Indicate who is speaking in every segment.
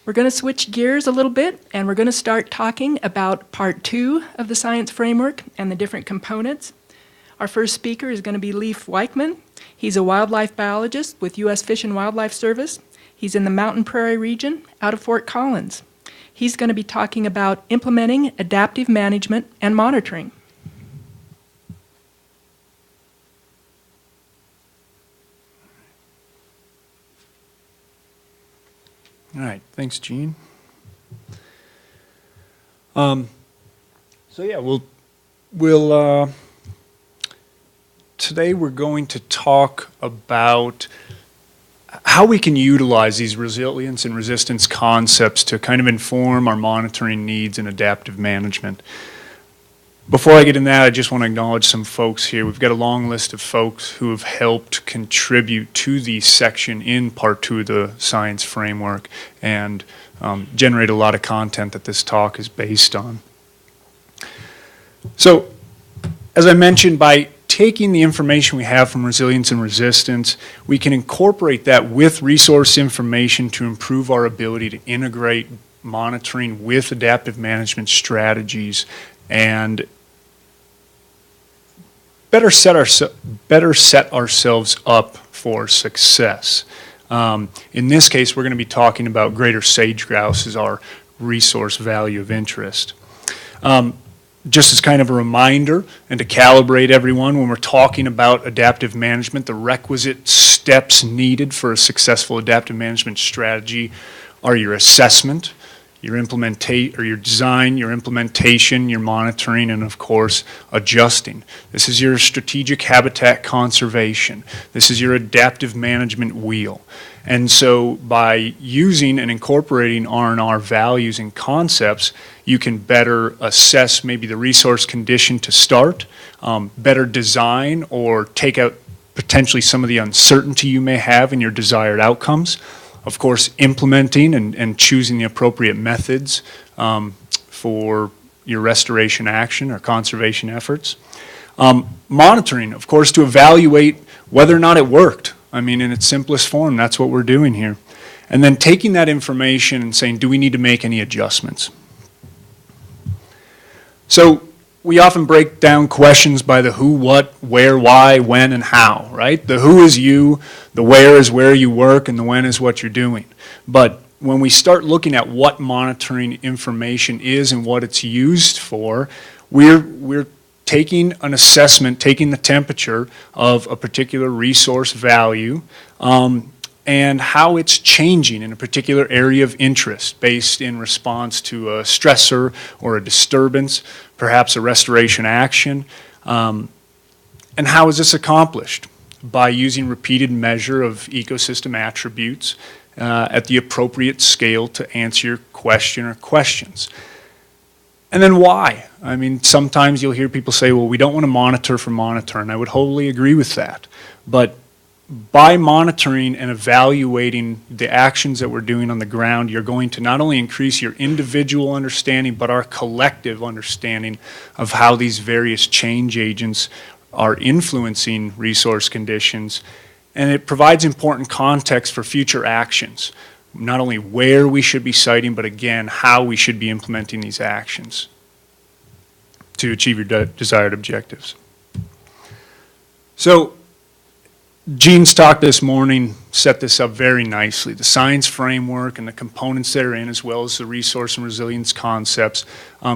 Speaker 1: We're going to switch gears a little bit, and we're going to start talking about part 2 of the science framework and the different components. Our first speaker is going to be Lief Weichman. He's a wildlife biologist with U.S. Fish and Wildlife Service. He's in the Mountain Prairie region out of Fort Collins. He's going to be talking about implementing adaptive management and monitoring.
Speaker 2: All right, thanks, Gene. Today we're going to talk about how we can utilize these resilience and resistance concepts to kind of inform our monitoring needs and adaptive management. Before I get in that, I just want to acknowledge some folks here. We've got a long list of folks who have helped contribute to the section in part 2 of the science framework and generate a lot of content that this talk is based on. So, as I mentioned, by taking the information we have from resilience and resistance, we can incorporate that with resource information to improve our ability to integrate monitoring with adaptive management strategies and better set ourselves up for success. In this case, we're going to be talking about greater sage grouse as our resource value of interest. Just as kind of a reminder and to calibrate everyone, when we're talking about adaptive management, the requisite steps needed for a successful adaptive management strategy are your assessment, your design, your implementation, your monitoring, and of course, adjusting. This is your strategic habitat conservation. This is your adaptive management wheel. And so by using and incorporating R&R values and concepts, you can better assess maybe the resource condition to start, better design or take out potentially some of the uncertainty you may have in your desired outcomes. Of course, implementing and choosing the appropriate methods for your restoration action or conservation efforts. Monitoring, of course, to evaluate whether or not it worked. I mean, in its simplest form, that's what we're doing here. And then taking that information and saying, do we need to make any adjustments? So we often break down questions by the who, what, where, why, when, and how, right? The who is you, the where is where you work, and the when is what you're doing. But when we start looking at what monitoring information is and what it's used for, we're taking an assessment, taking the temperature of a particular resource value and how it's changing in a particular area of interest based in response to a stressor or a disturbance, perhaps a restoration action. And how is this accomplished? By using repeated measure of ecosystem attributes at the appropriate scale to answer your question or questions. And then why? I mean, sometimes you'll hear people say, well, we don't want to monitor for monitor, and I would wholly agree with that. But by monitoring and evaluating the actions that we're doing on the ground, you're going to not only increase your individual understanding, but our collective understanding of how these various change agents are influencing resource conditions. And it provides important context for future actions. Not only where we should be siting, but again, how we should be implementing these actions to achieve your desired objectives. So, Gene's talk this morning set this up very nicely. The science framework and the components therein, as well as the resource and resilience concepts,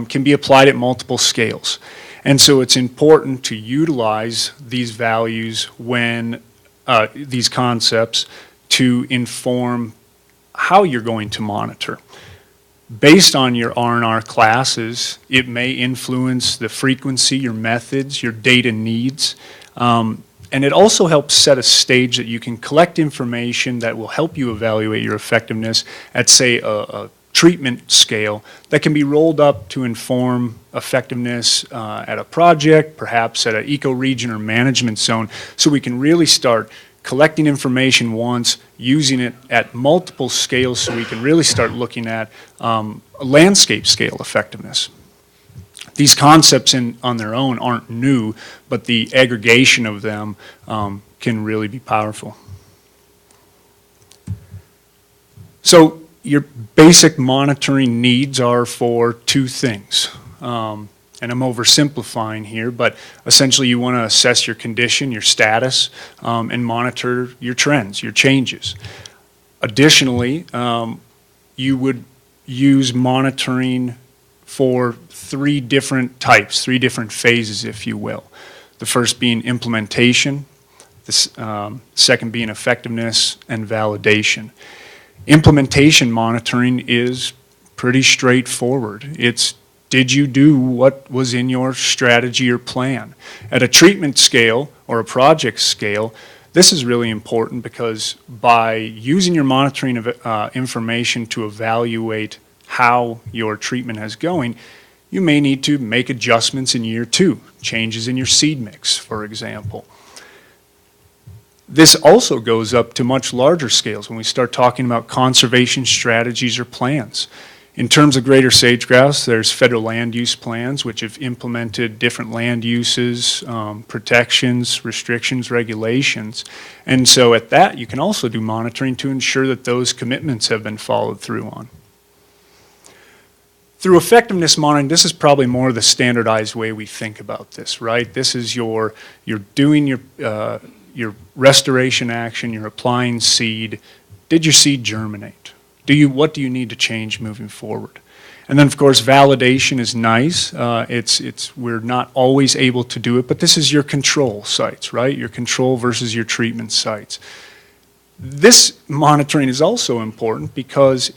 Speaker 2: can be applied at multiple scales. And so it's important to utilize these values when, these concepts, to inform how you're going to monitor. Based on your R&R classes, it may influence the frequency, your methods, your data needs, and it also helps set a stage that you can collect information that will help you evaluate your effectiveness at, say, a treatment scale that can be rolled up to inform effectiveness at a project, perhaps at an ecoregion or management zone, so we can really start collecting information once, using it at multiple scales so we can really start looking at a landscape scale effectiveness. These concepts on their own aren't new, but the aggregation of them can really be powerful. So your basic monitoring needs are for two things. And I'm oversimplifying here, but essentially you want to assess your condition, your status, and monitor your trends, your changes. Additionally, you would use monitoring for three different types, three different phases, if you will. The first being implementation, the second being effectiveness, and validation. Implementation monitoring is pretty straightforward. It's, did you do what was in your strategy or plan? At a treatment scale or a project scale, this is really important because by using your monitoring of information to evaluate how your treatment is going, you may need to make adjustments in year 2, changes in your seed mix, for example. This also goes up to much larger scales when we start talking about conservation strategies or plans. In terms of greater sage-grouse, there's federal land use plans which have implemented different land uses, protections, restrictions, regulations. And so at that, you can also do monitoring to ensure that those commitments have been followed through on. Through effectiveness monitoring, this is probably more the standardized way we think about this, right? This is you're doing your restoration action, you're applying seed. Did your seed germinate? What do you need to change moving forward? And then, of course, validation is nice. We're not always able to do it, but this is your control sites, right? Your control versus your treatment sites. This monitoring is also important because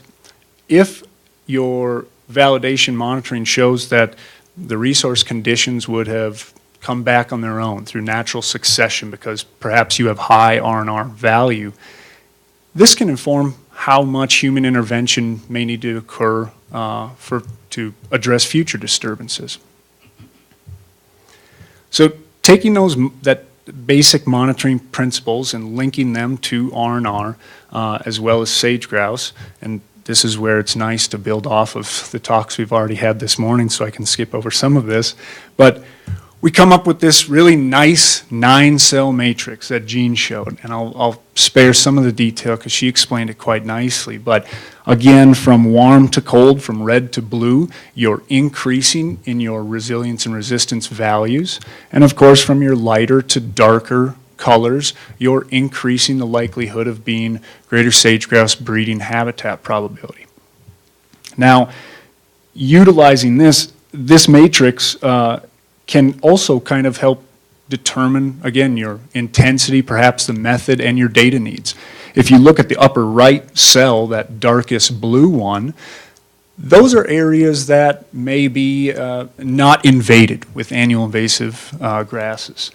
Speaker 2: if your validation monitoring shows that the resource conditions would have come back on their own through natural succession because perhaps you have high R&R value, this can inform how much human intervention may need to occur to address future disturbances. So taking that basic monitoring principles and linking them to R&R as well as sage-grouse, and this is where it's nice to build off of the talks we've already had this morning, so I can skip over some of this, but we come up with this really nice 9-cell matrix that Jean showed, and I'll spare some of the detail because she explained it quite nicely. But again, from warm to cold, from red to blue, you're increasing in your resilience and resistance values. And of course, from your lighter to darker colors, you're increasing the likelihood of being greater sage-grouse breeding habitat probability. Now, utilizing this matrix can also kind of help determine, again, your intensity, perhaps the method, and your data needs. If you look at the upper right cell, that darkest blue one, those are areas that may be not invaded with annual invasive grasses.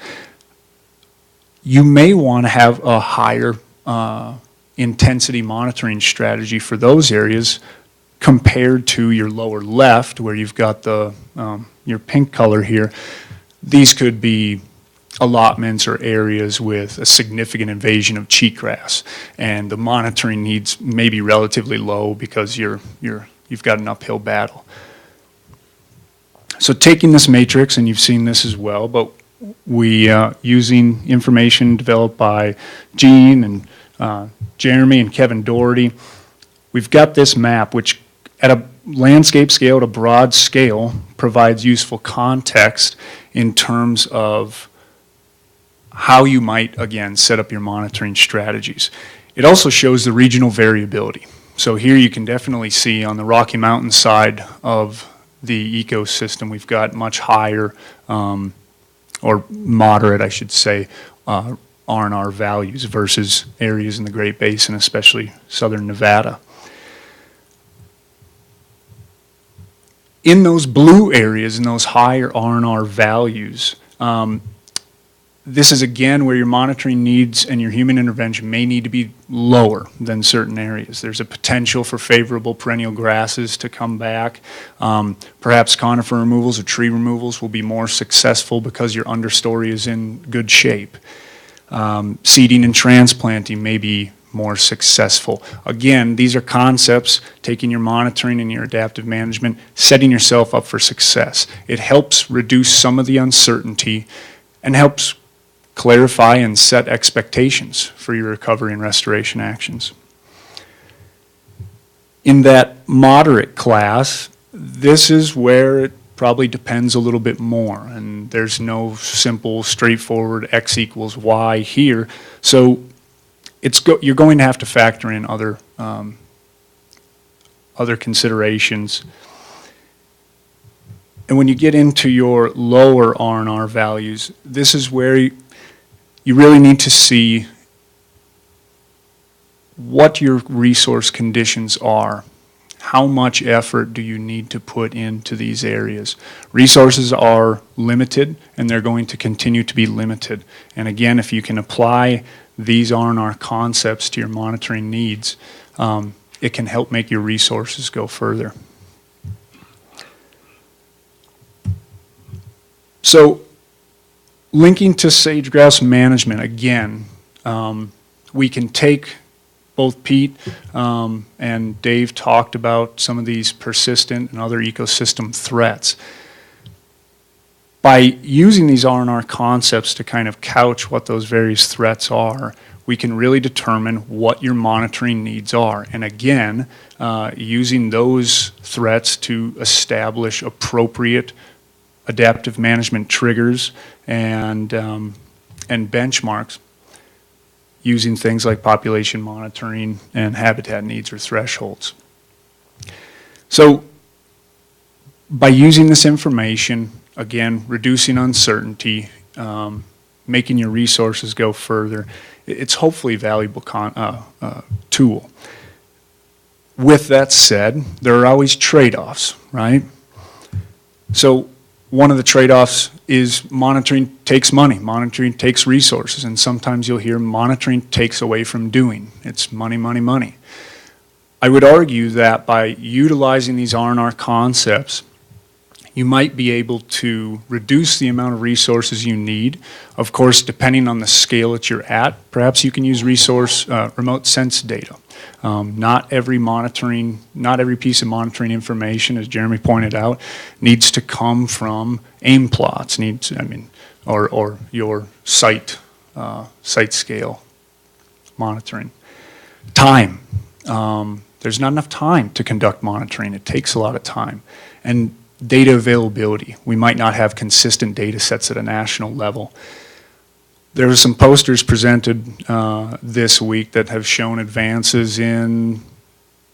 Speaker 2: You may want to have a higher intensity monitoring strategy for those areas compared to your lower left where you've got the your pink color here. These could be allotments or areas with a significant invasion of cheatgrass, and the monitoring needs may be relatively low because you've got an uphill battle. So taking this matrix, and you've seen this as well, but we using information developed by Jean and Jeremy and Kevin Doherty, we've got this map which at a landscape scale, at a broad scale, provides useful context in terms of how you might, again, set up your monitoring strategies. It also shows the regional variability. So here you can definitely see on the Rocky Mountain side of the ecosystem, we've got much higher, or moderate, I should say, R&R values versus areas in the Great Basin, especially southern Nevada. In those blue areas, in those higher R&R values, this is again where your monitoring needs and your human intervention may need to be lower than certain areas. There's a potential for favorable perennial grasses to come back. Perhaps conifer removals or tree removals will be more successful because your understory is in good shape. Seeding and transplanting may be more successful. Again, these are concepts, taking your monitoring and your adaptive management, setting yourself up for success. It helps reduce some of the uncertainty and helps clarify and set expectations for your recovery and restoration actions. In that moderate class, this is where it probably depends a little bit more, and there's no simple, straightforward x equals y here. So you're going to have to factor in other considerations. And when you get into your lower R&R values, this is where you really need to see what your resource conditions are. How much effort do you need to put into these areas? Resources are limited, and they're going to continue to be limited. And again, if you can apply these R&R concepts to your monitoring needs, it can help make your resources go further. So, linking to sage-grouse management, again, we can take both Pete and Dave talked about some of these persistent and other ecosystem threats. By using these R&R concepts to kind of couch what those various threats are, we can really determine what your monitoring needs are. And again, using those threats to establish appropriate adaptive management triggers and benchmarks, using things like population monitoring and habitat needs or thresholds. So by using this information, again, reducing uncertainty, making your resources go further, it's hopefully a valuable tool. With that said, there are always trade-offs, right? So one of the trade-offs is monitoring takes money, monitoring takes resources, and sometimes you'll hear monitoring takes away from doing. It's money, money, money. I would argue that by utilizing these R&R concepts, you might be able to reduce the amount of resources you need. Of course, depending on the scale that you're at, perhaps you can use remote sense data. Not every piece of monitoring information, as Jeremy pointed out, needs to come from aim plots, or your site scale monitoring. Time. There's not enough time to conduct monitoring. It takes a lot of time. And data availability. We might not have consistent data sets at a national level. There are some posters presented this week that have shown advances in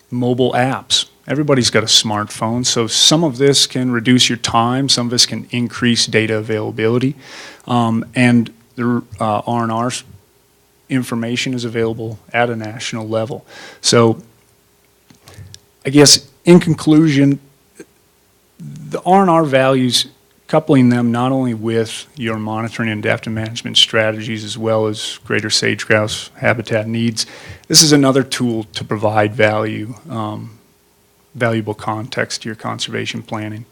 Speaker 2: mobile apps. Everybody's got a smartphone, so some of this can reduce your time, some of this can increase data availability, and the R&R information is available at a national level. So I guess in conclusion, the R&R values, coupling them not only with your monitoring and adaptive management strategies as well as greater sage-grouse habitat needs, this is another tool to provide valuable context to your conservation planning.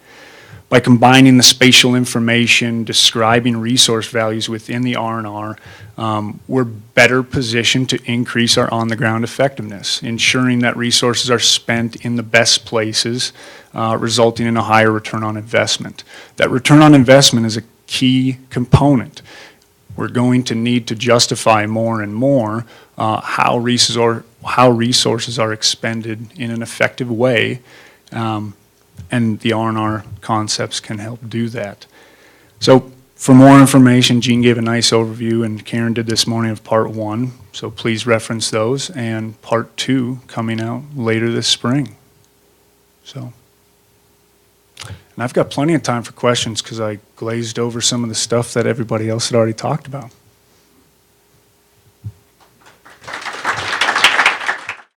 Speaker 2: By combining the spatial information, describing resource values within the R&R, we're better positioned to increase our on-the-ground effectiveness, ensuring that resources are spent in the best places, resulting in a higher return on investment. That return on investment is a key component. We're going to need to justify more and more how resources are expended in an effective way, and the R&R concepts can help do that. So for more information, Gene gave a nice overview, and Karen did this morning of part 1, so please reference those, and part 2 coming out later this spring. So, and I've got plenty of time for questions because I glazed over some of the stuff that everybody else had already talked about.